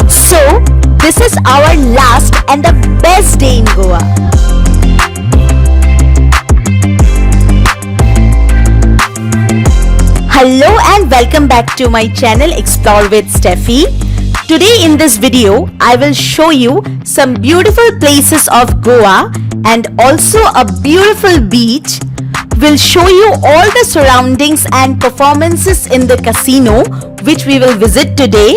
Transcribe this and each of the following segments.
So, this is our last and the best day in Goa. Hello and welcome back to my channel Explore with Steffi. Today in this video, I will show you some beautiful places of Goa and also a beautiful beach. We'll show you all the surroundings and performances in the casino which we will visit today.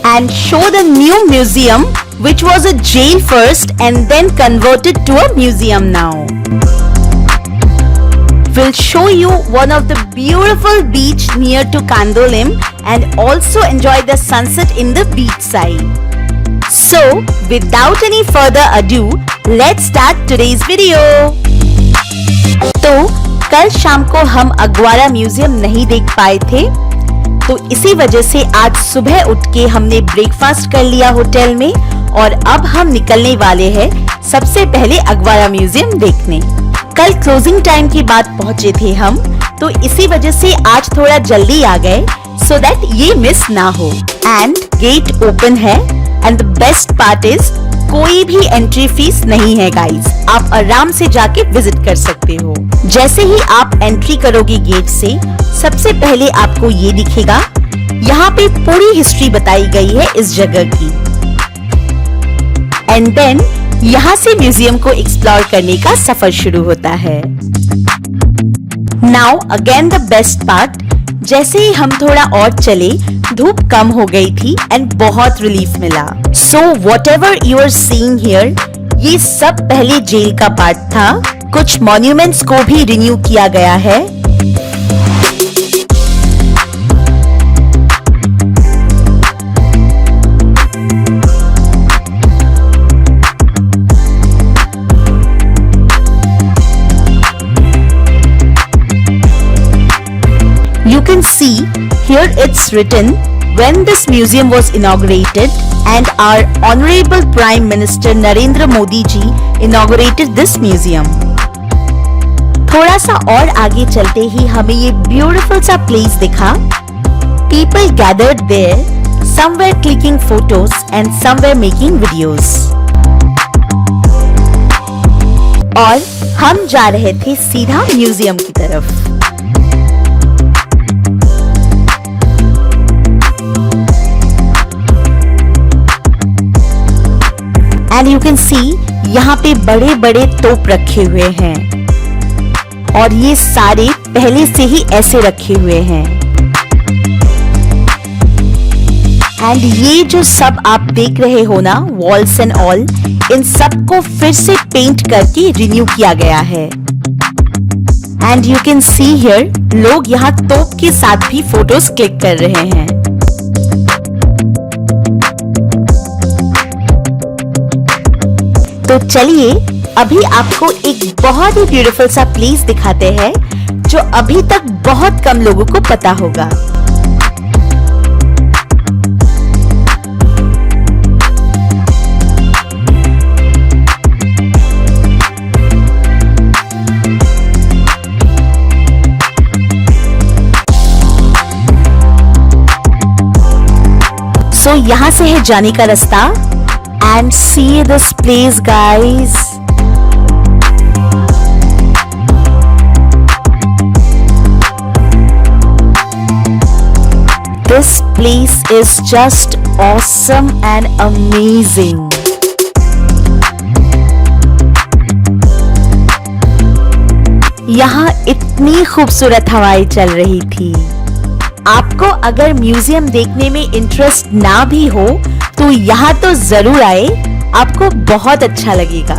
And show the new museum which was a jail first and then converted to a museum now. We'll show you one of the beautiful beach near to Kandolim and also enjoy the sunset in the beach side. So, without any further ado, let's start today's video. तो कल शाम को हम Aguada museum नहीं देख पाए थे, तो इसी वजह से आज सुबह उठ के हमने ब्रेकफास्ट कर लिया होटल में और अब हम निकलने वाले हैं सबसे पहले अगवाड़ा म्यूजियम देखने। कल क्लोजिंग टाइम के बाद पहुंचे थे हम, तो इसी वजह से आज थोड़ा जल्दी आ गए सो दैट ये मिस ना हो। एंड गेट ओपन है and the best part is कोई भी एंट्री फीस नहीं है गाइस, आप आराम से जाके विजिट कर सकते हो। जैसे ही आप एंट्री करोगे गेट से, सबसे पहले आपको ये दिखेगा, यहाँ पे पूरी हिस्ट्री बताई गई है इस जगह की। एंड देन यहाँ से म्यूजियम को एक्सप्लोर करने का सफर शुरू होता है। Now again the best part, जैसे ही हम थोड़ा और चले, धूप कम हो गई थी एंड बहुत रिलीफ मिला। So whatever you are seeing here, ये सब पहले जेल का पार्ट था। कुछ मॉन्यूमेंट्स को भी रिन्यू किया गया है। You can see here it's written when this museum was inaugurated and our Honorable Prime Minister Narendra Modi ji inaugurated this museum. थोड़ा सा और आगे चलते ही हमें ये ब्यूटीफुल सा प्लेस दिखा। People gathered there, some were clicking photos and some were making videos. और हम जा रहे थे सीधा म्यूजियम की तरफ। And you can see यहाँ पे बड़े बड़े तोप रखे हुए हैं और ये सारे पहले से ही ऐसे रखे हुए हैं। एंड ये जो सब आप देख रहे हो ना, वॉल्स एंड ऑल, इन सब को फिर से पेंट करके रिन्यू किया गया है। And you can see here, लोग यहाँ तोप के साथ भी फोटोज क्लिक कर रहे हैं। तो चलिए अभी आपको एक बहुत ही ब्यूटीफुल सा प्लेस दिखाते हैं जो अभी तक बहुत कम लोगों को पता होगा। सो यहाँ से है जाने का रास्ता। And see this place guys. This place is just awesome and amazing. यहाँ इतनी खूबसूरत हवाएं चल रही थी। आपको अगर म्यूजियम देखने में इंटरेस्ट ना भी हो तो यहाँ तो जरूर आए, आपको बहुत अच्छा लगेगा।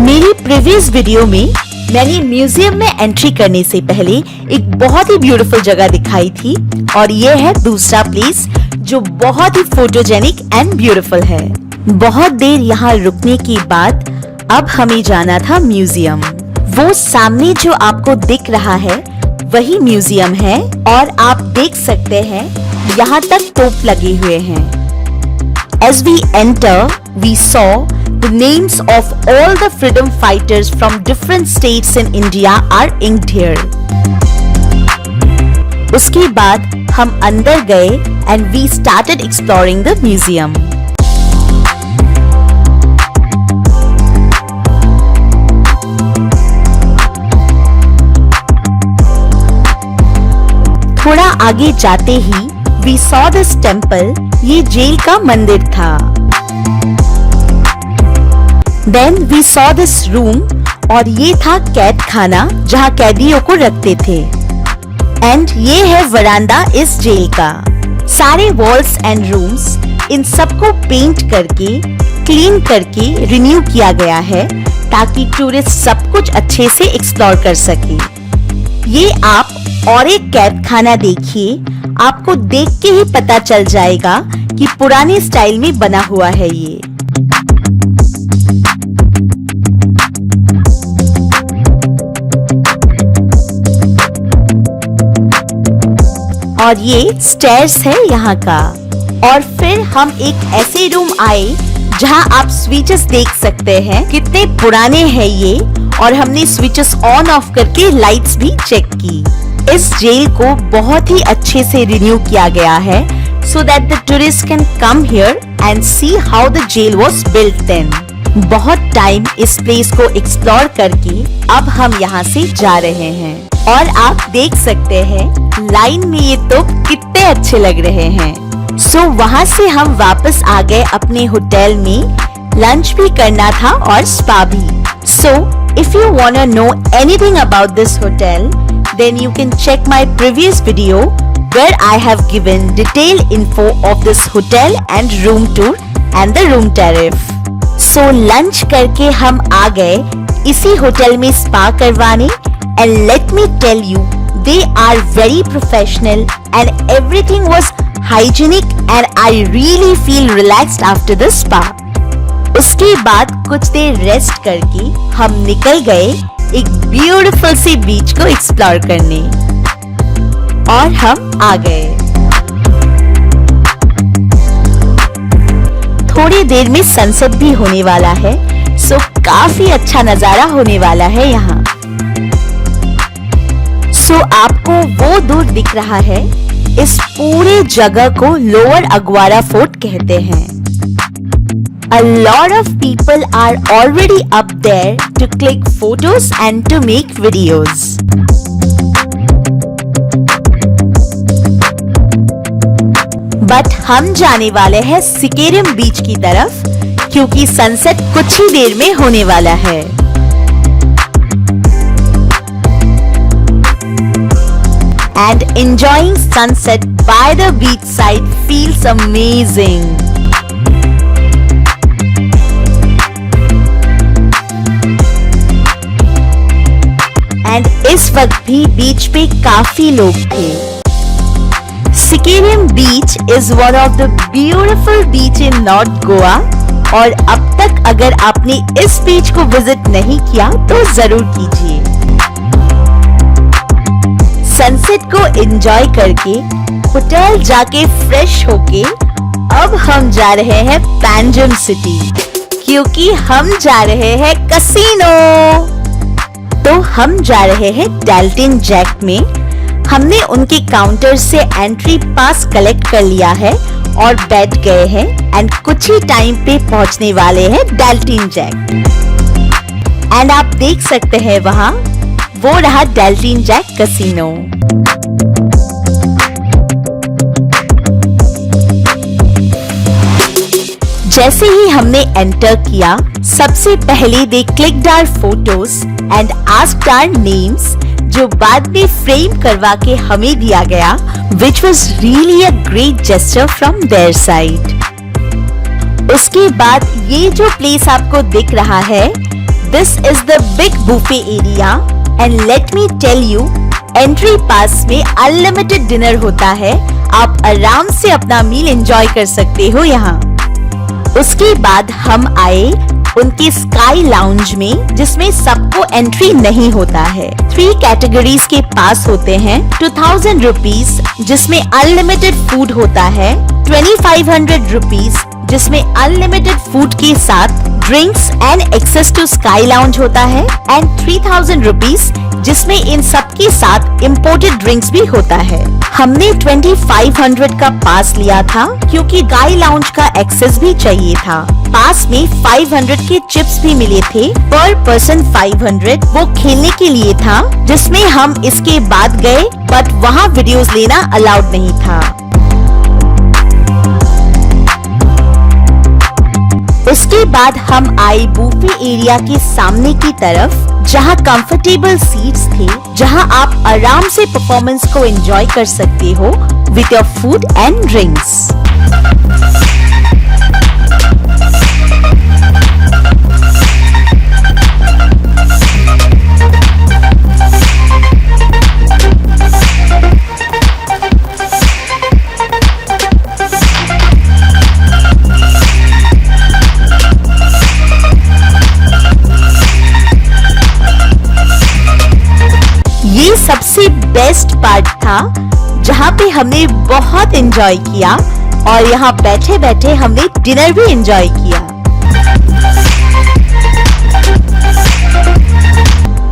मेरी प्रीवियस वीडियो में मैंने म्यूजियम में एंट्री करने से पहले एक बहुत ही ब्यूटीफुल जगह दिखाई थी और ये है दूसरा प्लेस जो बहुत ही फोटोजेनिक एंड ब्यूटीफुल है। बहुत देर यहाँ रुकने के बाद अब हमें जाना था म्यूजियम। वो सामने जो आपको दिख रहा है वही म्यूजियम है और आप देख सकते हैं यहाँ तक तोप लगे हुए हैं। As we enter, we saw the names of all the freedom fighters from different states in India are inked here. उसके बाद हम अंदर गए and we started exploring the museum. थोड़ा आगे जाते ही we saw this temple. ये जेल का मंदिर था. Then we saw this room और ये था कैद खाना जहाँ कैदियों को रखते थे. And ये है वरांडा इस जेल का. सारे वॉल्स एंड रूम्स इन सबको पेंट करके क्लीन करके रिन्यू किया गया है ताकि टूरिस्ट सब कुछ अच्छे से एक्सप्लोर कर सके. ये आप और एक कैद खाना देखिए. आपको देख के ही पता चल जाएगा कि पुराने स्टाइल में बना हुआ है ये. और ये स्टेयर्स है यहाँ का. और फिर हम एक ऐसे रूम आए जहाँ आप स्विचेस देख सकते हैं कितने पुराने हैं ये. और हमने स्विचेस ऑन ऑफ करके लाइट्स भी चेक की. इस जेल को बहुत ही अच्छे से रिन्यू किया गया है so that the tourists can come here and see how the jail was built then. बहुत टाइम इस प्लेस को एक्सप्लोर करके अब हम यहाँ से जा रहे हैं. और आप देख सकते हैं लाइन में ये तोप कितने अच्छे लग रहे हैं. सो वहाँ से हम वापस आ गए अपने होटल में. लंच भी करना था और स्पा भी. सो if you wanna know anything about this hotel, then you can check my previous video where I have given detailed info of this hotel and room tour and the room tariff. So lunch करके हम आ गए इसी hotel में spa करवाने. And let me tell you, they are very professional and everything was hygienic and I really feel relaxed after the spa. उसके बाद कुछ देर rest करके हम निकल गए एक ब्यूटीफुल सी बीच को एक्सप्लोर करने. और हम आ गए. थोड़ी देर में सनसेट भी होने वाला है. सो काफी अच्छा नजारा होने वाला है यहाँ. सो आपको वो दूर दिख रहा है. इस पूरे जगह को लोअर अगवाड़ा फोर्ट कहते हैं. A lot of people are already up there to click photos and to make videos. But हम जाने वाले हैं सिकेरिम बीच की तरफ क्योंकि सनसेट कुछ ही देर में होने वाला है. And enjoying sunset by the beach side feels amazing. And इस वक्त भी बीच पे काफी लोग थे. Sinquerim beach is one of the beautiful beach in north Goa. और अब तक अगर आपने इस बीच को विजिट नहीं किया तो जरूर कीजिए. सनसेट को एंजॉय करके होटल जाके फ्रेश होके अब हम जा रहे हैं पैंजम सिटी क्योंकि हम जा रहे हैं कसिनो. तो हम जा रहे हैं डेल्टिन जैक में. हमने उनके काउंटर से एंट्री पास कलेक्ट कर लिया है और बैठ गए हैं एंड कुछ ही टाइम पे पहुंचने वाले हैं डेल्टिन जैक. एंड आप देख सकते हैं वहां वो रहा डेल्टिन जैक कसिनो. जैसे ही हमने एंटर किया सबसे पहले they clicked our photos and asked our names जो बाद में फ्रेम करवा के हमें दिया गया which was really a great gesture from their side. उसके बाद ये जो प्लेस आपको दिख रहा है this is the big buffet area and let me tell you entry पास में अनलिमिटेड डिनर होता है. आप आराम से अपना मील एंजॉय कर सकते हो यहाँ. उसके बाद हम आए उनके स्काई लाउंज में जिसमें सबको एंट्री नहीं होता है. 3 कैटेगरीज के पास होते हैं. 2000 रुपीज जिसमें अनलिमिटेड फूड होता है, 2500 रुपीज जिसमें अनलिमिटेड फूड के साथ drinks and access to sky lounge होता है, एंड 3000 रुपीज जिसमें इन सब के साथ इम्पोर्टेड ड्रिंक्स भी होता है। हमने 2500 का पास लिया था क्योंकि स्काई लाउंज का एक्सेस भी चाहिए था। पास में 500 के चिप्स भी मिले थे, पर पर्सन 500 वो खेलने के लिए था, जिसमें हम इसके बाद गए बट वहाँ वीडियोस लेना अलाउड नहीं था। उसके बाद हम आए बूफे एरिया के सामने की तरफ, जहां कंफर्टेबल सीट्स थे, जहां आप आराम से परफॉर्मेंस को एंजॉय कर सकते हो with your food and drinks. ये सबसे बेस्ट पार्ट था, जहाँ पे हमने बहुत एंजॉय किया और यहाँ बैठे बैठे हमने डिनर भी एंजॉय किया।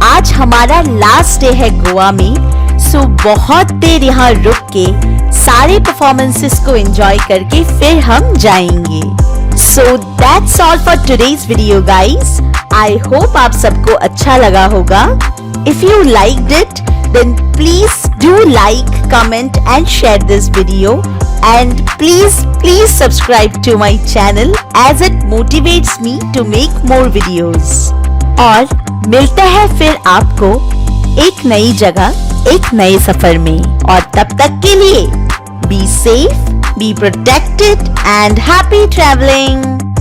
आज हमारा लास्ट डे है गोवा में, सो बहुत देर यहाँ रुक के सारे परफॉर्मेंसेस को एंजॉय करके फिर हम जाएंगे। So that's all for today's video guys. I hope आप सबको अच्छा लगा होगा। If you liked it, then please do like, comment and share this video, and please subscribe to my channel as it motivates me to make more videos. और मिलते हैं फिर आपको एक नई जगह, एक नए सफर में, और तब तक के लिए be safe, be protected and happy traveling.